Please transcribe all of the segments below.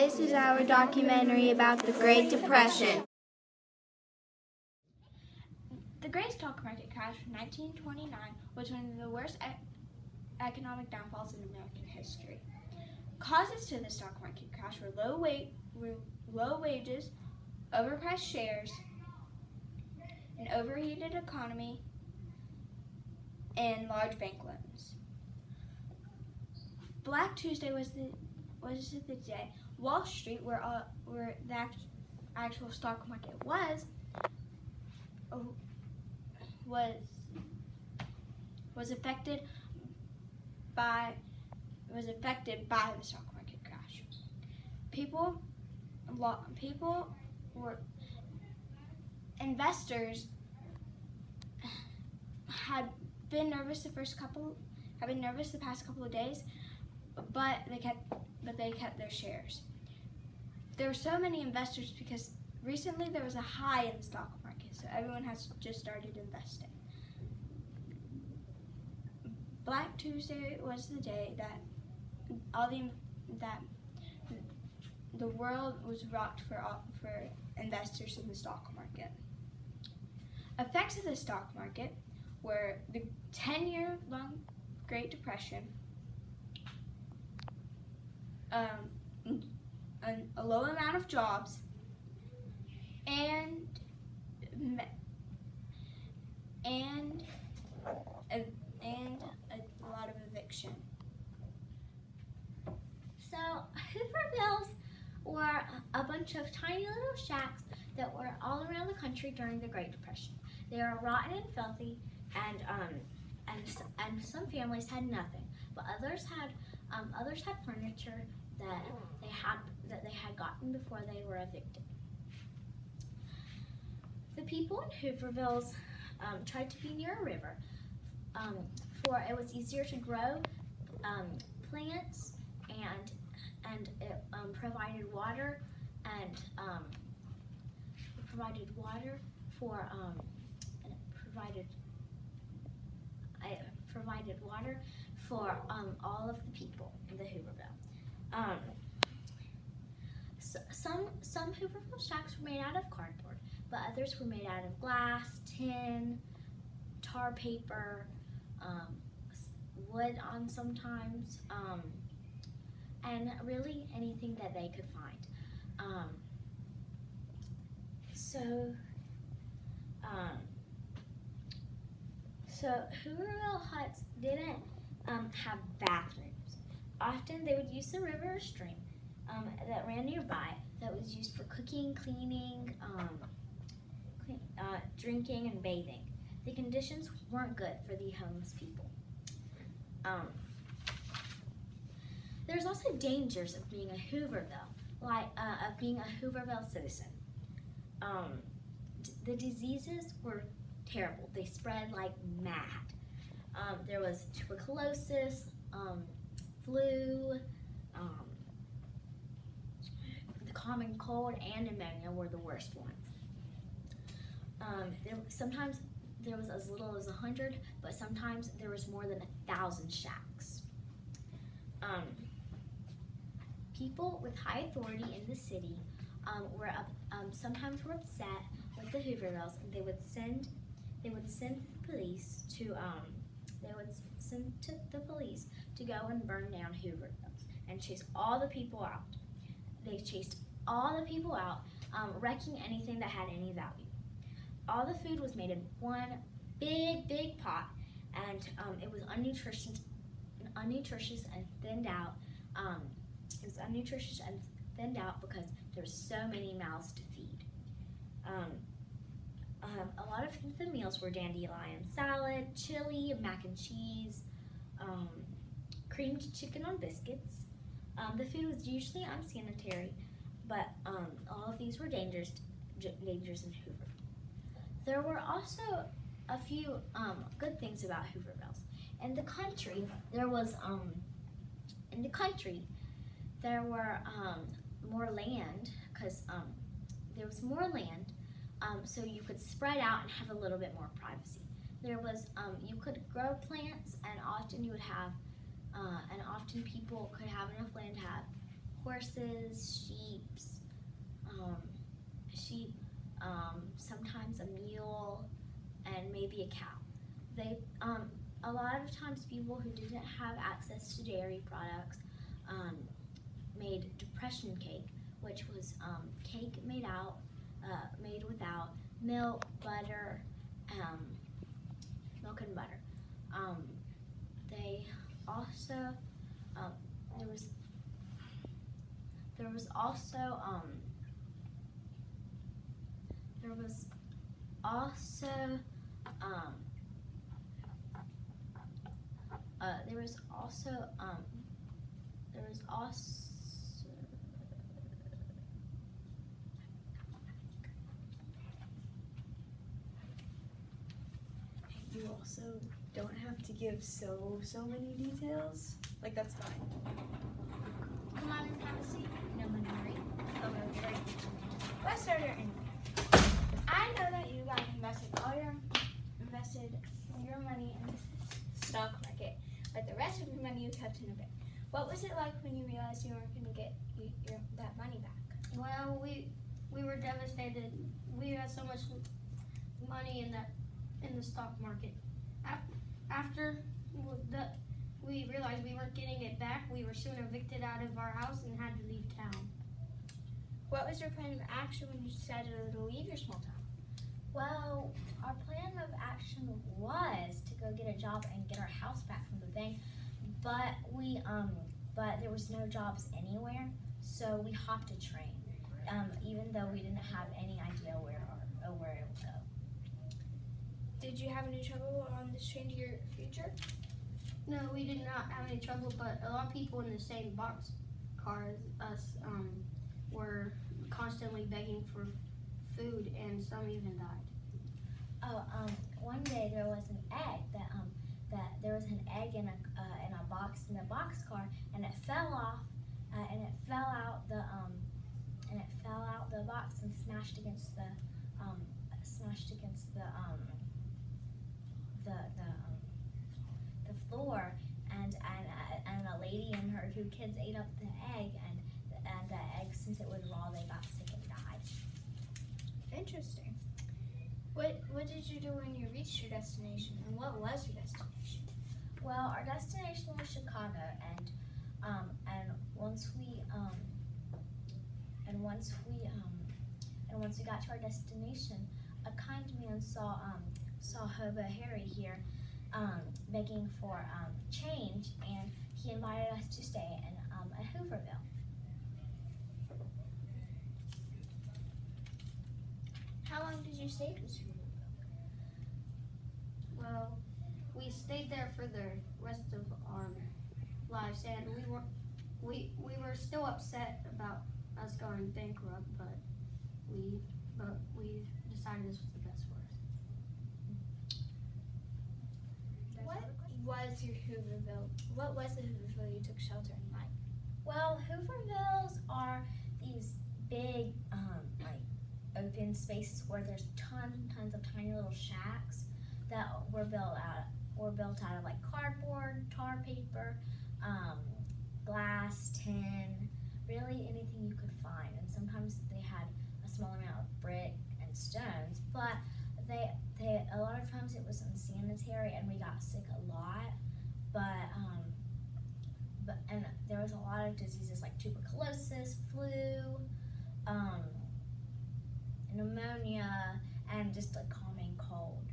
This is our documentary about the Great Depression. The Great Stock Market Crash of 1929 was one of the worst economic downfalls in American history. Causes to the stock market crash were low wages, overpriced shares, an overheated economy, and large bank loans. Black Tuesday was the day Wall Street, where the actual stock market was affected by the stock market crash. Investors had been nervous the past couple of days, but they kept their shares. There were so many investors because recently there was a high in the stock market, so everyone has just started investing. Black Tuesday was the day that the world was rocked for investors in the stock market. Effects of the stock market were the 10-year-long Great Depression, a low amount of jobs, and a lot of eviction. So Hoovervilles were a bunch of tiny little shacks that were all around the country during the Great Depression. They were rotten and filthy, and some families had nothing, but others had furniture that they had gotten before they were evicted. The people in Hoovervilles tried to be near a river, for it was easier to grow plants, and it provided water for all of the people in the Hooverville. Some Hooverville shacks were made out of cardboard, but others were made out of glass, tin, tar paper, wood on sometimes, and really anything that they could find. So Hooverville huts didn't have bathrooms. Often they would use the river or stream that ran nearby that was used for cooking, cleaning, drinking, and bathing. The conditions weren't good for the homeless people. There's also dangers of being a Hooverville, of being a Hooverville citizen. The diseases were terrible. They spread like mad. There was tuberculosis, flu, the common cold, and pneumonia were the worst ones. Sometimes there was as little as 100, but sometimes there was more than 1,000 shacks. People with high authority in the city sometimes were upset with the Hoovervilles, and they would send the police to go and burn down Hoovervilles and chase all the people out. They chased all the people out, wrecking anything that had any value. All the food was made in one big pot, and it was unnutritious and thinned out. It was unnutritious and thinned out because there were so many mouths to feed. A lot of the meals were dandelion salad, chili, mac and cheese, creamed chicken on biscuits. The food was usually unsanitary, but all of these were dangerous in Hoover. There were also a few good things about Hoovervilles. In the country, there were more land, because there was more land, so you could spread out and have a little bit more privacy. There was you could grow plants, and often people could have enough land to have horses, sheep, sometimes a mule, and maybe a cow. They a lot of times people who didn't have access to dairy products made depression cake, which was cake made without milk, butter, milk and butter. They also there was also You also don't have to give so many details. Like, that's fine. Come on and have a seat. Number 3. Okay, great. Let's start our interview. I know that you guys invested your money in the stock market, but the rest of your money you kept in a bank. What was it like when you realized you weren't going to get that money back? Well, we were devastated. We had so much money in the stock market. After we realized we weren't getting it back, we were soon evicted out of our house and had to leave town. What was your plan of action when you decided to leave your small town? Well, our plan of action was to go get a job and get our house back from the bank, but but there was no jobs anywhere, so we hopped a train, even though we didn't have any idea where it would go. Did you have any trouble on this train to your future? No, we did not have any trouble, but a lot of people in the same box car as us were constantly begging for food, and some even died. Oh, one day there was an egg that there was an egg in a box in the boxcar, and it fell off, and it fell out the box and smashed against the floor, and a lady and her 2 kids ate up the egg, and the egg, since it was raw, they got sick and died. Interesting. What did you do when you reached your destination, and what was your destination? Well, our destination was Chicago, and once we got to our destination, a kind man saw Hobo Harry here, begging for change, and he invited us to stay in Hooverville. How long did you stay at this room? Well, we stayed there for the rest of our lives, and we were still upset about us going bankrupt, but we decided this was the best for us. What was the Hooverville you took shelter in like? Well, Hoovervilles are these big, open spaces where there's tons and tons of tiny little shacks that were built out of like cardboard, tar paper, glass, tin, really anything you could find. And sometimes they had a small amount of brick and stones, but a lot of times it was unsanitary, and we got sick a lot. And there was a lot of diseases like tuberculosis, flu, pneumonia, and just a common cold.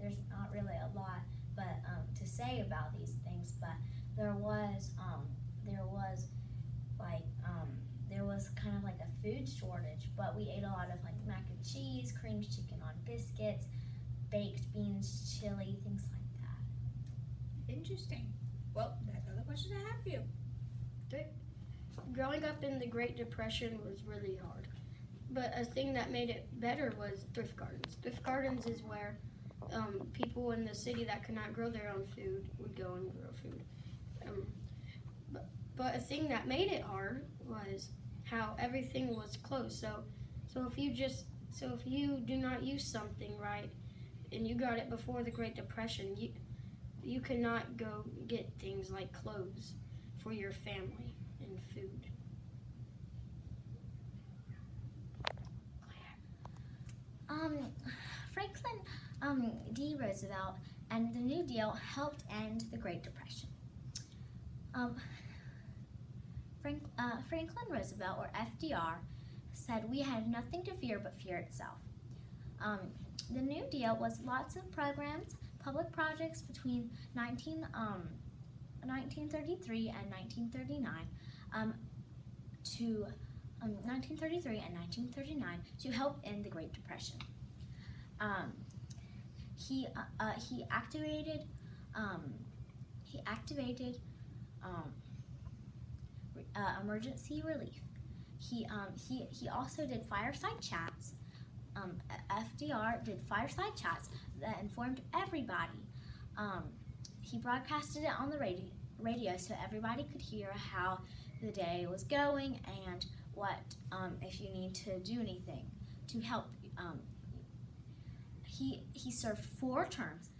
There's not really a lot to say about these things, but there was kind of like a food shortage, but we ate a lot of like mac and cheese, creamed chicken on biscuits, baked beans, chili, things like that. Interesting. Well, that's all the questions I have for you. Growing up in the Great Depression was really hard, but a thing that made it better was thrift gardens. Thrift gardens is where people in the city that could not grow their own food would go and grow food. But a thing that made it hard was how everything was closed. So if you do not use something right, and you got it before the Great Depression, you could not go get things like clothes. for your family and food. Franklin D. Roosevelt and the New Deal helped end the Great Depression. Franklin Roosevelt, or FDR, said we had nothing to fear but fear itself. The New Deal was lots of programs, public projects between 1933 and 1939 to help end the Great Depression. He activated emergency relief. He also did fireside chats. FDR did fireside chats that informed everybody. He broadcasted it on the radio so everybody could hear how the day was going and what if you need to do anything to help. He served 4 terms.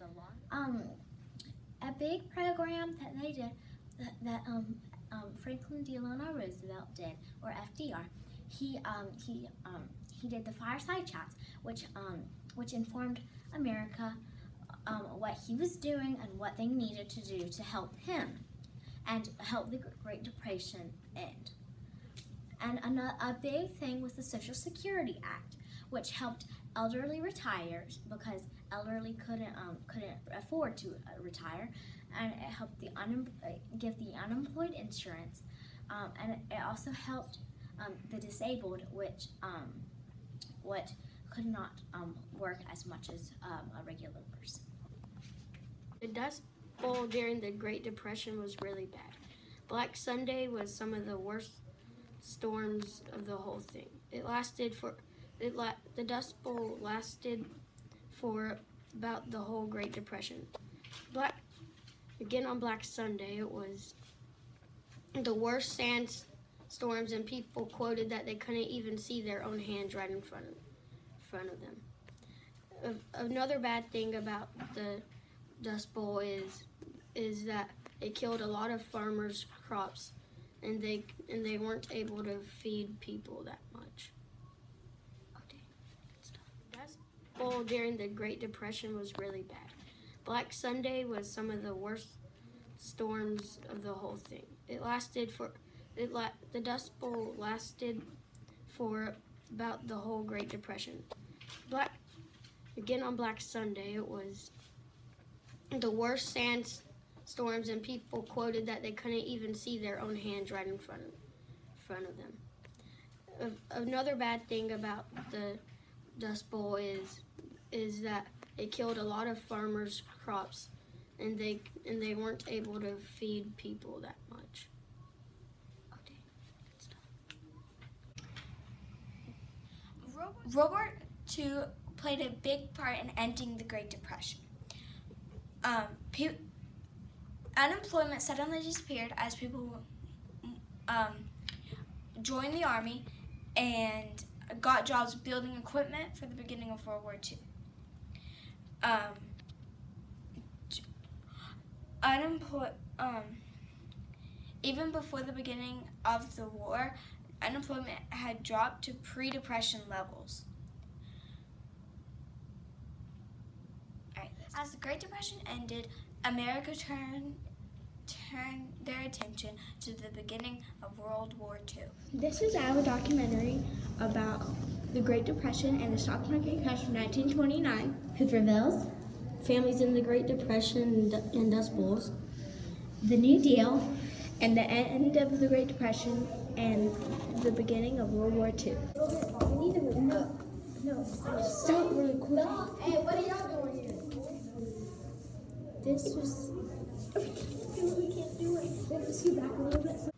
A big program that they did that Franklin Delano Roosevelt did, or FDR. He did the fireside chats, which informed America what he was doing and what they needed to do to help him and help the Great Depression end. And a big thing was the Social Security Act, which helped elderly retire because elderly couldn't afford to retire, and it helped give the unemployed insurance, and it also helped the disabled, which could not work as much as a regular person. The Dust Bowl during the Great Depression was really bad. Black Sunday was some of the worst storms of the whole thing. The Dust Bowl lasted for about the whole Great Depression. On Black Sunday, it was the worst sandstorms, and people quoted that they couldn't even see their own hands right in front of them. Another bad thing about the Dust Bowl is that it killed a lot of farmers' crops, and they weren't able to feed people that much. The Dust Bowl during the Great Depression was really bad. Black Sunday was some of the worst storms of the whole thing. The Dust Bowl lasted for about the whole Great Depression. On Black Sunday, it was the worst sandstorms, and people quoted that they couldn't even see their own hands right in front of them. Another bad thing about the Dust Bowl is that it killed a lot of farmers' crops, and they weren't able to feed people that much. World War II played a big part in ending the Great Depression. Unemployment suddenly disappeared as people joined the army and got jobs building equipment for the beginning of World War II. Even before the beginning of the war, unemployment had dropped to pre-depression levels. As the Great Depression ended, America turned their attention to the beginning of World War II. This is our documentary about the Great Depression and the stock market crash of 1929. Who prevails? Families in the Great Depression and Dust Bowls. The New Deal. And the end of the Great Depression and the beginning of World War II. Stop really quick. Hey, what are y'all doing here? This was... We can't do it. Let's go back a little bit.